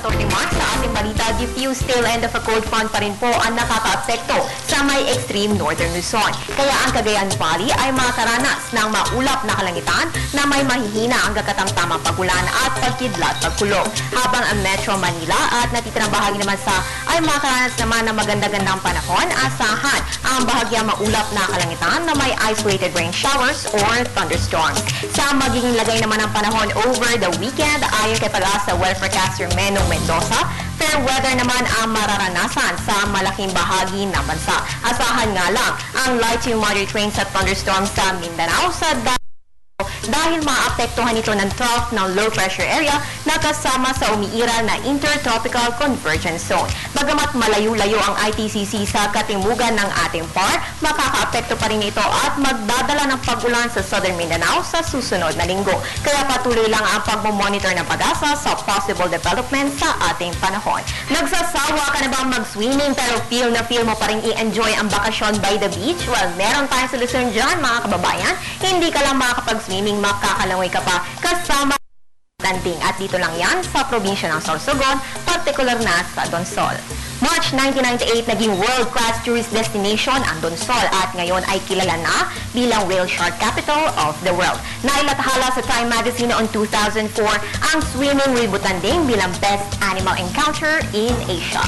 14 March sa ating balita, diffuse tail end of a cold front pa rin po ang nakaka-apekto sa may extreme northern Luzon. Kaya ang Cagayan Valley ay makakaranas ng maulap na kalangitan na may mahihina ang gakatamtamang pagulan at pagkidlat pagkulog. Habang ang Metro Manila at natitirang bahagi naman sa ay makakaranas naman ng maganda-gandang panahon, asahan ang bahagyang maulap na kalangitan na may isolated rain showers or thunderstorms. Sa magiging lagay naman ng panahon over the weekend, ayon kay Pag-asa Weather Forecaster Menong Mendoza, fair weather naman ang mararanasan sa malaking bahagi ng bansa. Asahan nga lang ang light to moderate rains at thunderstorms sa Mindanao dahil maapektuhan ito ng trough ng low pressure area na kasama sa umiiral na intertropical convergence zone. Bagamat malayo-layo ang ITCC sa katimugan ng ating PAR, makakaapekto pa rin ito at magdadala ng pag-ulan sa Southern Mindanao sa susunod na linggo. Kaya patuloy lang ang pagmomonitor ng Pag-asa sa possible development sa ating panahon. Nagsasawa ka na bang mag-swimming pero feel mo pa rin i-enjoy ang bakasyon by the beach? Well, meron tayong solusyon dyan mga kababayan. Hindi ka lang makakapag-swimming, makakalangoy ka pa kasama Landing. At dito lang yan sa probinsya ng Sorsogon, partikular na sa Donsol. March 1998, naging world-class tourist destination ang Donsol at ngayon ay kilala na bilang whale shark capital of the world. Nailathala sa Time Magazine noong 2004 ang swimming with Butanding bilang best animal encounter in Asia.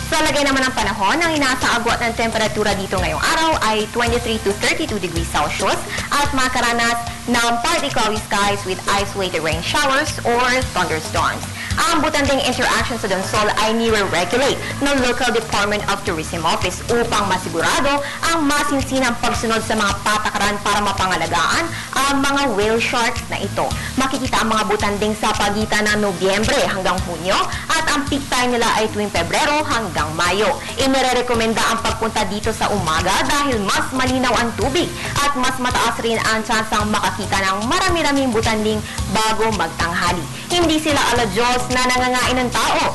Sa lagay naman ng panahon, ang inaasang agwat ng temperatura dito ngayong araw ay 23 to 32 degrees Celsius at makaranas ng partly cloudy skies with isolated rain showers or thunderstorms. Ang Butanding Interaction sa Donsol ay nire-regulate ng Local Department of Tourism Office upang masigurado ang masinsinang pagsunod sa mga patakaran para mapangalagaan ang mga whale sharks na ito. Makikita ang mga butanding sa pagitan ng Nobyembre hanggang Hunyo at ang peak time nila ay tuwing Pebrero hanggang Mayo. Inirerekomenda ang pagpunta dito sa umaga dahil mas malinaw ang tubig at mas mataas rin ang tsansang makakita ng marami-raming butanding bago magtanghali. Hindi sila ala-Diyos na nangangain ng tao.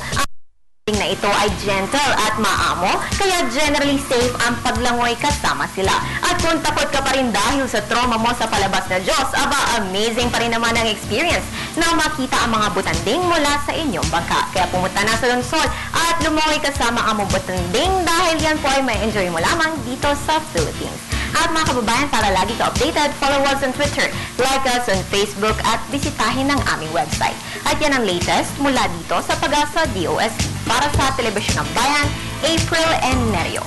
Ang na ito ay gentle at maamo, kaya generally safe ang paglangoy kasama sila. At kung takot ka pa rin dahil sa trauma mo sa palabas na Diyos, aba, amazing pa rin naman ang experience na makita ang mga butanding mula sa inyong bangka. Kaya pumunta na sa Donsol at lumangoy kasama ang mga butanding dahil yan po ay may enjoy mo lamang dito sa Philippines. At mga kababayan, para lagi ka updated, follow us on Twitter, like us on Facebook at bisitahin ang aming website. At yan ang latest mula dito sa Pag-asa DOST. Para sa Telebisyon ng Bayan, April and Nerio.